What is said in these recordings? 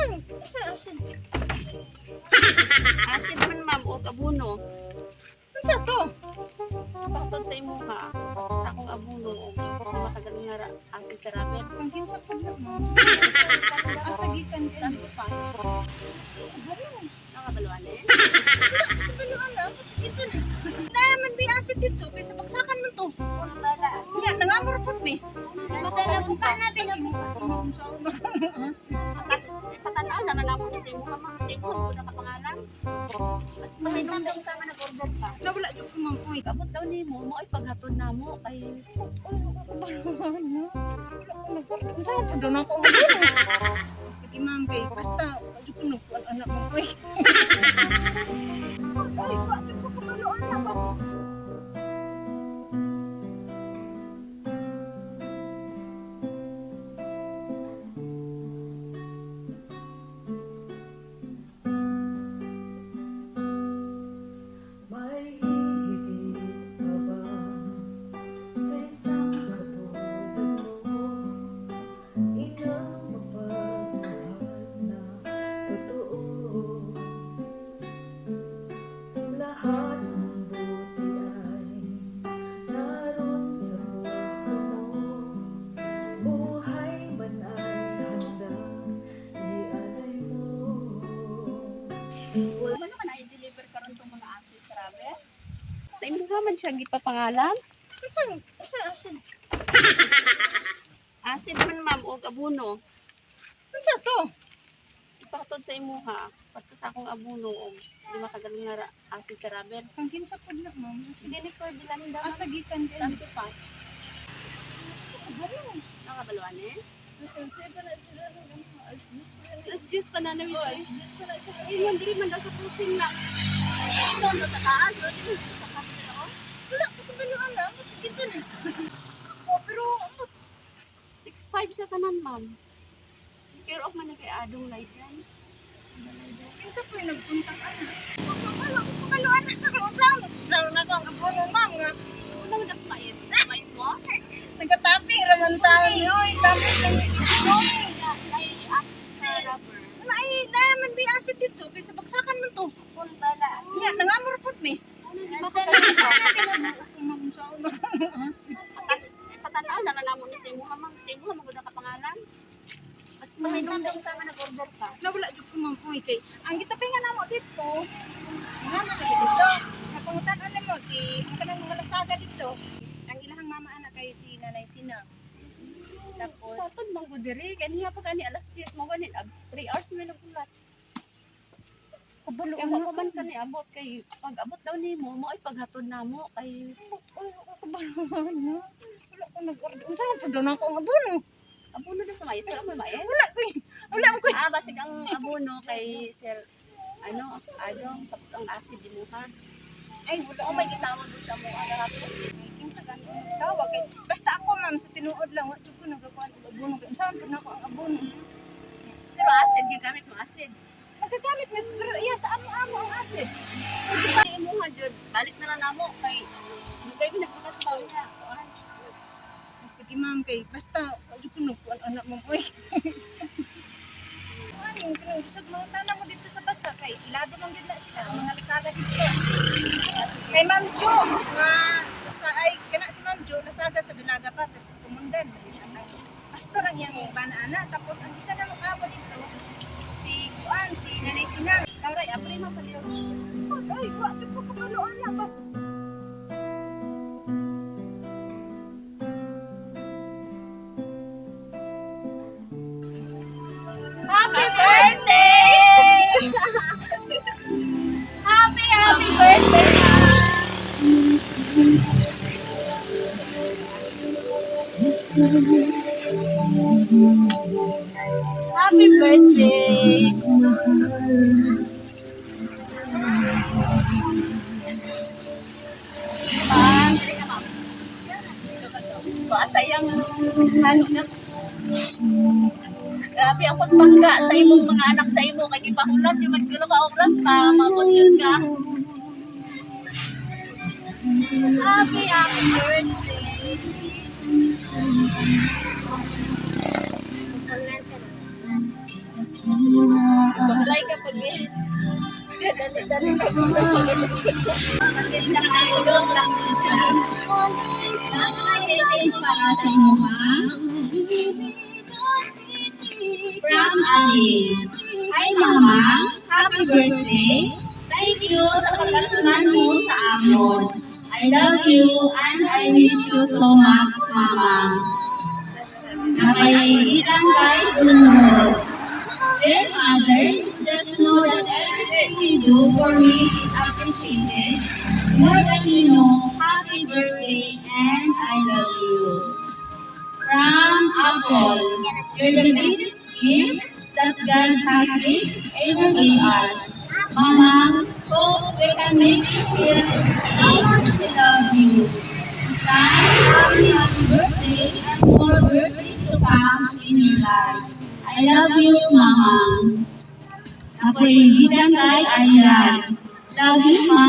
Asin. Asin man ma'am o abuno. Unsa to? Bakton sa imo ha. Sa akong abuno o matagal nga asin sa ramen. Ang kinsa pud na mo. Asa gikan ka? Tanto pa. Balo. Nakabaluan eh. Balo ana. Kinsa na? Naman bi asin dito kay sa bagsakan man to. Bala. Nya nangamor pud mi. Makabuka na Asin. Patanaw na nanamo sa imo ha ma'am. Sa imo ko nakapangalan. Mas mainom daw ka man nag-order ka. Wala jud ko man uy. Abot daw nimo mo ay paghatod namo kay Unsa pud na ako mo. Sige ma'am kay basta jud ko nagkuan anak mo uy. Ay, wa jud ko kabalo anak ba. May higit pa ba sa isang katulad mo? Inang mapagmahal na totoo. Lahat ng buti ay naroon sa puso mo. Buhay man ay handang ialay mo. wala naman ay deliver karon tong mga asin sa ramen. Sa imo ha man siya gipapangalan. Unsa asin? Asin man ma'am o abuno. Unsa to? Ipakatod sa imo ha. Pato sa akong abuno o di matagal nga asin sa ramen. Ang kinsa pud na mo. Jennifer Dilanida. Asa gikan ka? Tanto pa. Balo. Nakabaluan eh. Nasay pa na sila ng juice pa yan. Plus juice pa na namin. Juice pa na sila. Ingon diri man daw sa pusing na. Ito na sa taas. O dili sa kapila o. Wala ko kabalo anak. Kinsa na? Oh, pero 6'5" siya tanan ma'am. Care of man na kay Adong light yan. kinsa po yung nagpunta ka na? Wala ko kabalo anak. Unsa? Lalo na ko ang abuno ma'am nga. Una mo das mais. Mais mo? Nagkataping raman tayo ni oy. Tapos lang Ay asin sa rubber. ay naman bi asid dito kay sa bagsakan man to. Kung bala. Nya nangamor pud mi. Ano di ba kaya? Ma'am sa una asid. Patanaw na nanamo ni sa imo ha ma'am. Sa imo ha magud kapangalan. Mas mainom daw ka man nag-order ka. Nawala jud ko ma'am uy kay ang gitapingan namo dito. Nga na dito. Sa pangutan mo si ang kanang mga lasaga dito. Ang ilahang mama anak kay si Nanay Sina. Tapos Patod mong gudiri. Kaniya pa gani alas 10 mo gani. 3 hours mo nagulat. kabalo Kaya mo man ka ni abot kay pag abot daw nimo mo ay paghatod namo kay kabalo na. Wala ko nag-order. Unsa man pud na ako ang abono? abuno na sa mais. Wala mo mais. Wala ko. Basig ang abuno kay Sir ano, Adong tapos ang acid din mo ha. Ay wala O may gitawag dun sa mo ano ako. kinsa gani tawag kay basta ako ma'am sa tinuod lang wa jud ko nagakuan og abono kay unsa man pud na ako ang abono. Pero acid gigamit mo acid. Nagagamit mi pero iya sa amo ang acid. Kay imo ha jud balik na lang namo kay kay pinagbukas pa niya. Ay, sige ma'am kay basta wa jud ko nagkuan anak mo oy. Ano kung bisag mga tanan mo dito sa basa kay ilado man gyud na sila mga lasaga dito. Kay Ma'am Jo nga sa ay kana si Ma'am Jo lasaga sa Dulaga pa tas tumundan. Pastor ang yang bana tapos ang isa na mukha dito si Juan si Nanay Sinang. Kauray apre man paliw. Ay, wa jud ko kabalo anak ba. Happy birthday! Happy birthday! Happy birthday! Sayang halo na. Grabe ang pagpangga sa imong mga anak sa imo kay ipahulat yung magtulo ka oras pa maabot yun ka. Happy birthday. Baglay ka pag dali-dali ka maganda kayo doon lang message para sa inyo ha. From Ali. Hi Mama, happy birthday. Thank you sa pagkasunan mo sa amon. I love you and I wish you so much, Mama. Napaiitan kay Bunod. Dear Mother, just know that everything you do for me is appreciated. More than you know, happy birthday and I love you. From Apple, you're the greatest gift that God has ever given us. Mama, hope we can make you feel how much we love you. Happy birthday and more birthdays to come in your life. I love you, Mama. Napaigitan kay Ayan. Love you, Ma.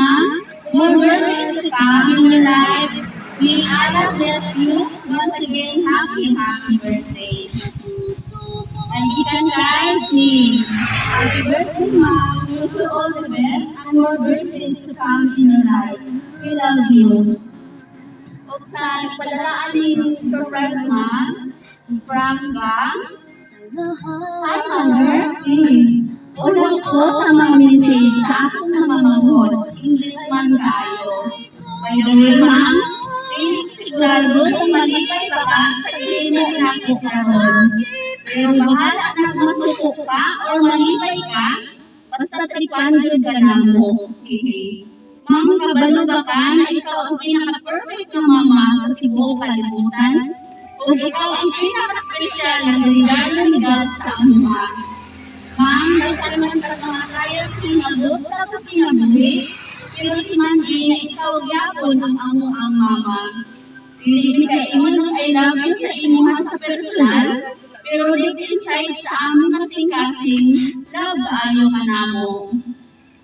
More birthdays to come in your life. May Allah bless you. Once again, happy birthday. Paigitan kay Jean. Happy birthday, Ma. Wish you all the best and more birthdays to come in your life. We love you. O sa nagpadala aling surprise, Ma, from Gang. Hi, Mother. Ulang ko sa mga message sa akong namamahod. English man tayo. By the way, ma'am, sigurado kung malipay pa ka sa ilinig natin karon. Pero bahala na masuko ka o malipay ka, basta tripanod ka na mo. Okay. Ma'am, kabalo ba ka na ikaw ang pinaka-perfect na mama sa Cebu, Kalibutan? O ikaw ang pinaka-special na regalo ni God sa ama. Ma'am, nagkaroon ka mga kaya sinabot sa ito pinabuhi, pero imagine na ikaw yapon ang amo ang mama. Piliin ka ingon I love you sa imo sa personal, pero deep inside sa amo kasing-kasing, love ayo ka na mo.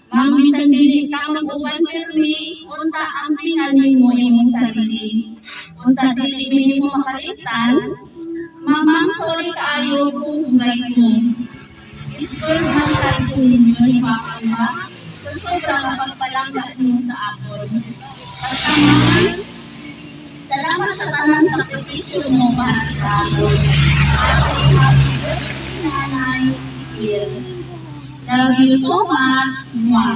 Ma'am, minsan dili ka mag-uban pero unta ang pinalin mo imong sarili. Unta dili mo makalitan, Mamang sorry kaayo kung hugay ko. Spoiled man tayo po ninyo ni Papa Ma, kung sobrang pagpalangga niyo sa akin. At Mama, salamat sa tanang sakripisyo mo para sa akin. Nanay, Phil. Love you so much. Mwah.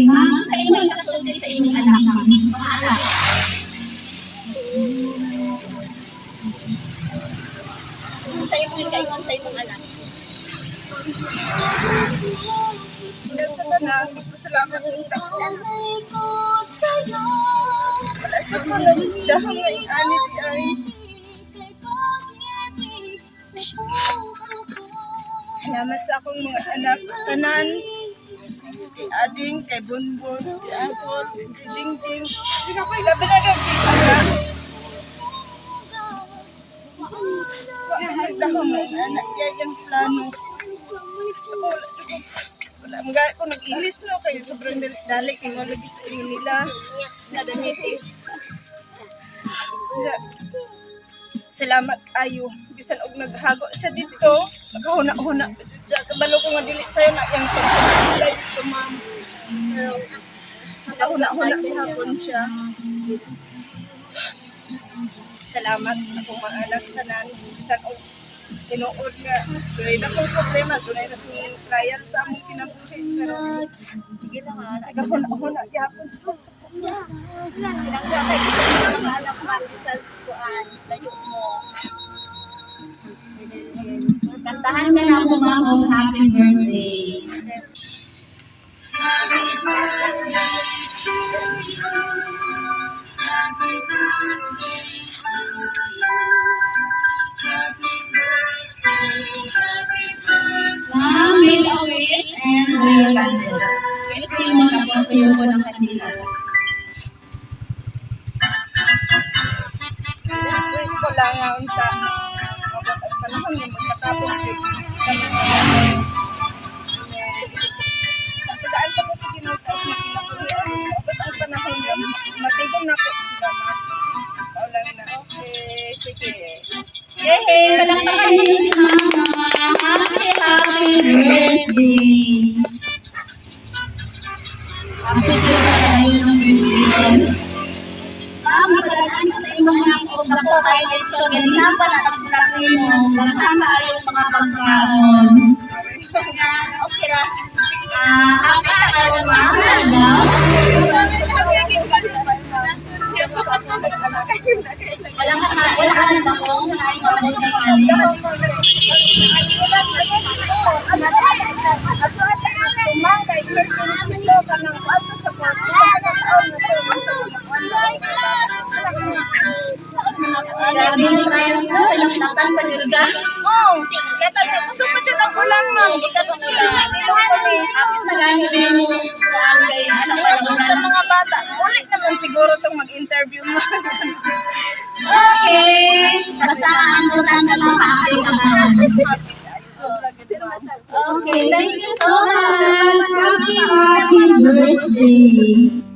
Mama, sa inyo yung kasulti sa inyong anak. Bahala. Sa inyo yung sa inyong anak. Sa tanan, pasalamat ng takon. Wala siya ko lang dahang may anit ay. Salamat sa akong mga anak, tanan. Kay Ading, kay Bunbun, kay Apol, kay Jingjing. Hindi na ko ilaban na gagawin. Dahon mo ang anak kaya yung plano. Wala mga ako nag-ilis no kayo sobrang dali kayo wala dito yung nila. Salamat ayo. Bisan og naghago siya dito. Nagahuna-huna. Kabalo ko nga dili sayo na yung pagkakalay dito ma'am. Pero nagahuna-huna hapon siya. Salamat sa akong mga anak tanan. Bisan og tinuod nga. Tunay na kong problema. Tunay na kong trial sa among kinabuhi. Pero sige na nga. Nagahuna-huna hapon sa kanya. Pinagkakay ko sa mga anak sa kuan. Layo mo. Kantahan ka na mo ma'am, happy birthday. Happy birthday to you. Happy birthday to you. Happy birthday, happy birthday. Ma'am, make a wish and blow your candle. Wish ko mo tapos tuyo ko ng kandila. Wish ko lang nga unta. Ang panahon yung magkatapos dito. Nakadaan pa ko sa ginutas na kinabuhian. Ang panahon yung matigong na po sila na. Paulang na. Okay, sige. Yehey! Palakpakan niyo si Mama. Happy birthday. Happy birthday ng birthday. Magdadaan sa imong nakong dako kay Lecho. Ganina pa nakatulaki mo. Magdadaan tayo mga pagkaon. Okay ra. Happy na kayo mga daw. Wala ka na dako. Grabe yung trials mo. Walang nakan pa din ka. Oo. Kaya tayo, gusto pa dyan ang ulan, ma'am. Di ka nung silong kami. Nagahilin mo saan kay Ano sa mga bata, ulit naman siguro itong mag-interview mo. Okay. Basta ang importante mo happy ka man. Okay, thank you so much. Happy birthday.